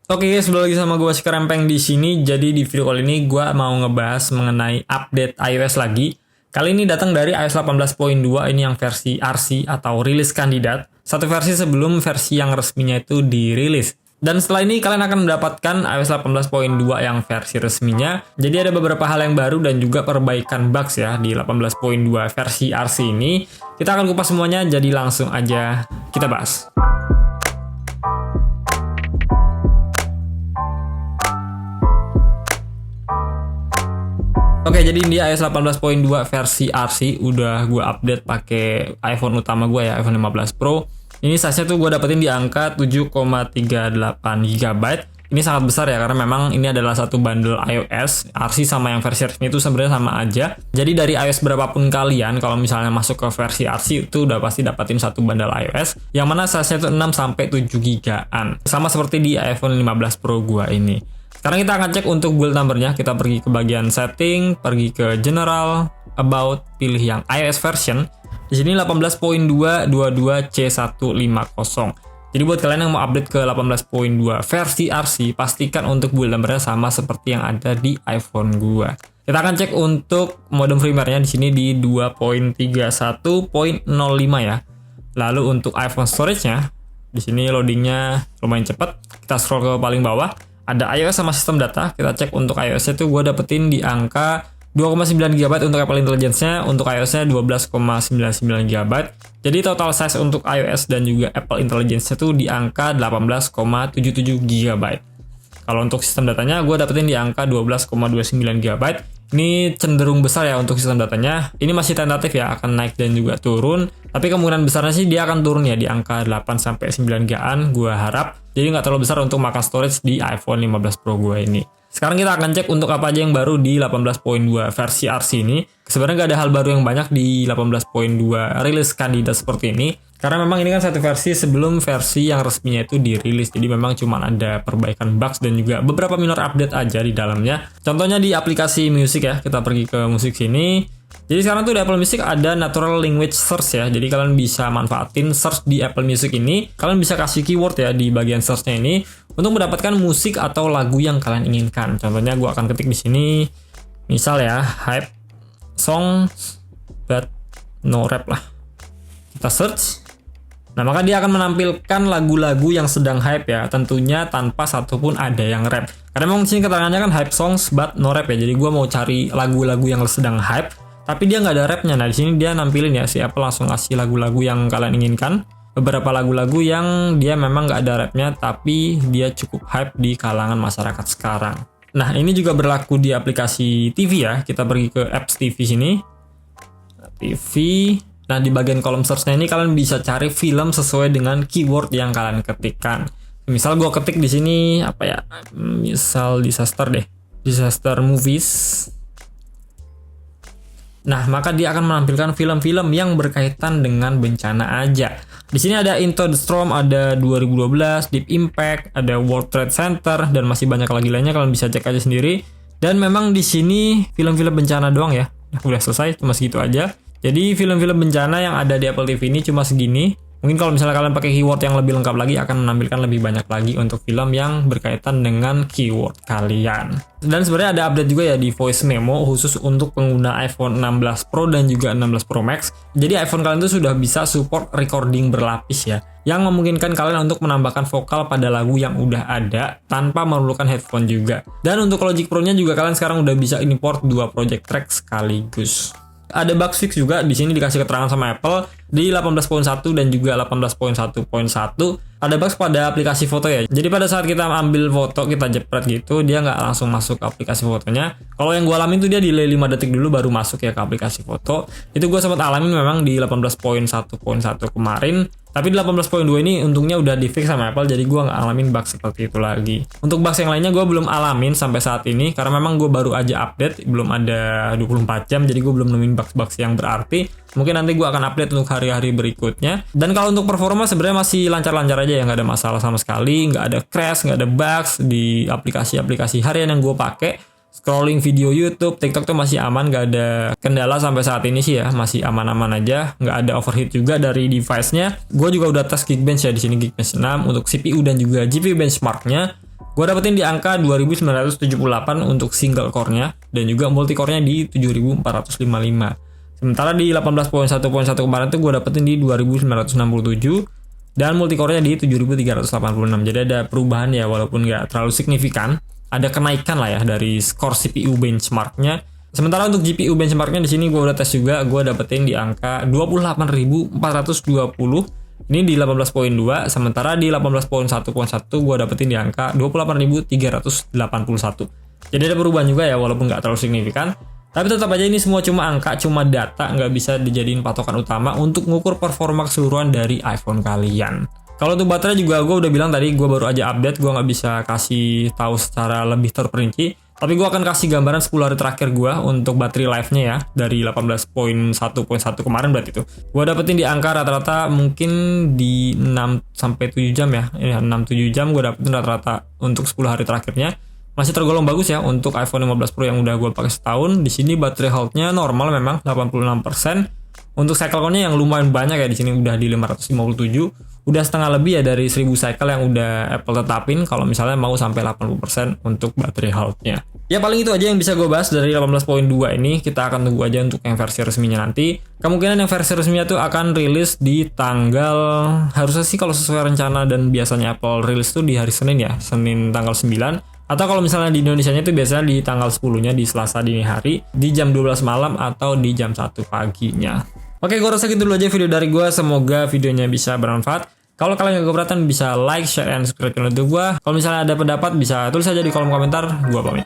Oke guys, balik lagi sama gue Sekarempeng di sini. Jadi di video kali ini gue mau ngebahas mengenai update iOS lagi. Kali ini datang dari iOS 18.2, ini yang versi RC atau rilis kandidat. Satu versi sebelum versi yang resminya itu dirilis. Dan setelah ini kalian akan mendapatkan iOS 18.2 yang versi resminya. Jadi ada beberapa hal yang baru dan juga perbaikan bugs ya di 18.2 versi RC ini. Kita akan kupas semuanya, jadi langsung aja kita bahas. Oke, jadi di iOS 18.2 versi RC udah gue update pakai iPhone utama gue ya, iPhone 15 Pro. Ini size-nya tuh gue dapetin di angka 7,38 GB. Ini sangat besar ya, karena memang ini adalah satu bundle iOS. RC sama yang versi resmi itu sebenarnya sama aja. Jadi dari iOS berapapun kalian, kalau misalnya masuk ke versi RC itu udah pasti dapetin satu bundle iOS. Yang mana size-nya itu 6-7 GB-an. Sama seperti di iPhone 15 Pro gue ini. Sekarang kita akan cek untuk build number-nya. Kita pergi ke bagian setting, pergi ke general, about, pilih yang iOS version. Di sini 18.222C150. Jadi buat kalian yang mau update ke 18.2 versi RC, pastikan untuk build number-nya sama seperti yang ada di iPhone gua. Kita akan cek untuk modem firmware-nya di sini di 2.31.05 ya. Lalu untuk iPhone storage-nya, di sini loading-nya lumayan cepat. Kita scroll ke paling bawah. Ada iOS sama sistem data. Kita cek untuk iOS-nya tuh gue dapetin di angka 2,9 GB untuk Apple Intelligence-nya, untuk iOS-nya 12,99 GB. Jadi total size untuk iOS dan juga Apple Intelligence-nya tuh di angka 18,77 GB. Kalau untuk sistem datanya gue dapetin di angka 12,29 GB. Ini cenderung besar ya untuk sistem datanya. Ini masih tentatif ya, akan naik dan juga turun. Tapi kemungkinan besarnya sih dia akan turun ya di angka 8-9 GB-an, gue harap. Jadi nggak terlalu besar untuk makan storage di iPhone 15 Pro gue ini. Sekarang kita akan cek untuk apa aja yang baru di 18.2 versi RC ini. Sebenarnya nggak ada hal baru yang banyak di 18.2 rilis kandidat seperti ini. Karena memang ini kan satu versi sebelum versi yang resminya itu dirilis. Jadi memang cuma ada perbaikan bugs dan juga beberapa minor update aja di dalamnya. Contohnya di aplikasi musik ya. Kita pergi ke musik sini. Jadi sekarang tuh di Apple Music ada Natural Language Search ya. Jadi kalian bisa manfaatin search di Apple Music ini. Kalian bisa kasih keyword ya di bagian search-nya ini untuk mendapatkan musik atau lagu yang kalian inginkan. Contohnya gue akan ketik di sini. Misal ya, hype song but no rap lah. Kita search. Nah, maka dia akan menampilkan lagu-lagu yang sedang hype ya, tentunya tanpa satupun ada yang rap. Karena memang di sini keterangannya kan hype songs but no rap ya. Jadi gue mau cari lagu-lagu yang sedang hype, tapi dia nggak ada rapnya. Nah, di sini dia nampilin ya, si Apple langsung ngasih lagu-lagu yang kalian inginkan. Beberapa lagu-lagu yang dia memang nggak ada rapnya, tapi dia cukup hype di kalangan masyarakat sekarang. Nah, ini juga berlaku di aplikasi TV ya. Kita pergi ke apps TV sini. TV. Nah, di bagian kolom search-nya ini kalian bisa cari film sesuai dengan keyword yang kalian ketikkan. Misal gue ketik di sini apa ya? Misal disaster deh. Disaster movies. Nah, maka dia akan menampilkan film-film yang berkaitan dengan bencana aja. Di sini ada Into the Storm, ada 2012, Deep Impact, ada World Trade Center, dan masih banyak lagi lainnya. Kalian bisa cek aja sendiri. Dan memang di sini film-film bencana doang ya. Udah selesai, cuma segitu aja. Jadi film-film bencana yang ada di Apple TV ini cuma segini. Mungkin kalau misalnya kalian pakai keyword yang lebih lengkap lagi akan menampilkan lebih banyak lagi untuk film yang berkaitan dengan keyword kalian. Dan sebenarnya ada update juga ya di voice memo khusus untuk pengguna iPhone 16 Pro dan juga 16 Pro Max. Jadi iPhone kalian tuh sudah bisa support recording berlapis ya, yang memungkinkan kalian untuk menambahkan vokal pada lagu yang udah ada tanpa memerlukan headphone juga. Dan untuk Logic Pro-nya juga kalian sekarang udah bisa import 2 project track sekaligus. Ada bug fix juga, di sini dikasih keterangan sama Apple di 18.1 dan juga 18.1.1. Ada bug pada aplikasi foto ya. Jadi pada saat kita ambil foto, kita jepret gitu, dia nggak langsung masuk ke aplikasi fotonya. Kalau yang gue alamin tuh dia delay 5 detik dulu baru masuk ya ke aplikasi foto. Itu gue sempat alamin memang di 18.1.1 kemarin. Tapi di 18.2 ini untungnya udah di fix sama Apple, jadi gue nggak alamin bug seperti itu lagi. Untuk bug yang lainnya gue belum alamin sampai saat ini, karena memang gue baru aja update, belum ada 24 jam, jadi gue belum nemuin bug-bug yang berarti. Mungkin nanti gue akan update untuk hari-hari berikutnya. Dan kalau untuk performa sebenarnya masih lancar-lancar aja ya, nggak ada masalah sama sekali, nggak ada crash, nggak ada bugs di aplikasi-aplikasi harian yang gue pakai. Scrolling video YouTube, TikTok tuh masih aman, gak ada kendala sampai saat ini sih ya, masih aman-aman aja, nggak ada overheat juga dari device-nya. Gue juga udah tes Geekbench ya di sini, Geekbench 6 untuk CPU dan juga GPU benchmark-nya. Gue dapetin di angka 2978 untuk single core-nya dan juga multi core-nya di 7455. Sementara di 18.1.1 kemarin tuh gue dapetin di 2967 dan multi core-nya di 7386. Jadi ada perubahan ya, walaupun nggak terlalu signifikan. Ada kenaikan lah ya dari skor CPU benchmark-nya. Sementara untuk GPU benchmark-nya di sini gue udah tes juga, gue dapetin di angka 28.420. Ini di 18.2, sementara di 18.1.1 gue dapetin di angka 28.381. Jadi ada perubahan juga ya, walaupun nggak terlalu signifikan. Tapi tetap aja ini semua cuma angka, cuma data, nggak bisa dijadiin patokan utama untuk ngukur performa keseluruhan dari iPhone kalian. Kalau untuk baterai juga gue udah bilang tadi, gue baru aja update, gue nggak bisa kasih tahu secara lebih terperinci. Tapi gue akan kasih gambaran 10 hari terakhir gue untuk baterai life-nya ya, dari 18.1.1 kemarin berarti itu. Gue dapetin di angka rata-rata mungkin di 6-7 jam ya. 6-7 jam gue dapetin rata-rata untuk 10 hari terakhirnya. Masih tergolong bagus ya untuk iPhone 15 Pro yang udah gue pakai setahun. Di sini baterai health-nya normal memang 86%. Untuk cycle count-nya yang lumayan banyak ya, di sini udah di 557. Udah setengah lebih ya dari 1000 cycle yang udah Apple tetapin kalau misalnya mau sampai 80% untuk baterai health-nya. Ya paling itu aja yang bisa gue bahas dari 18.2 ini. Kita akan tunggu aja untuk yang versi resminya nanti. Kemungkinan yang versi resminya tuh akan rilis di tanggal, harusnya sih kalau sesuai rencana dan biasanya Apple rilis tuh di hari Senin ya, Senin tanggal 9. Atau kalau misalnya di Indonesianya itu biasanya di tanggal 10-nya di Selasa dini hari, di jam 12 malam atau di jam 1 paginya. Oke, gue rasa gitu dulu aja video dari gue. Semoga videonya bisa bermanfaat. Kalau kalian gak keberatan bisa like, share, dan subscribe channel YouTube gue. Kalau misalnya ada pendapat bisa tulis aja di kolom komentar. Gue pamit.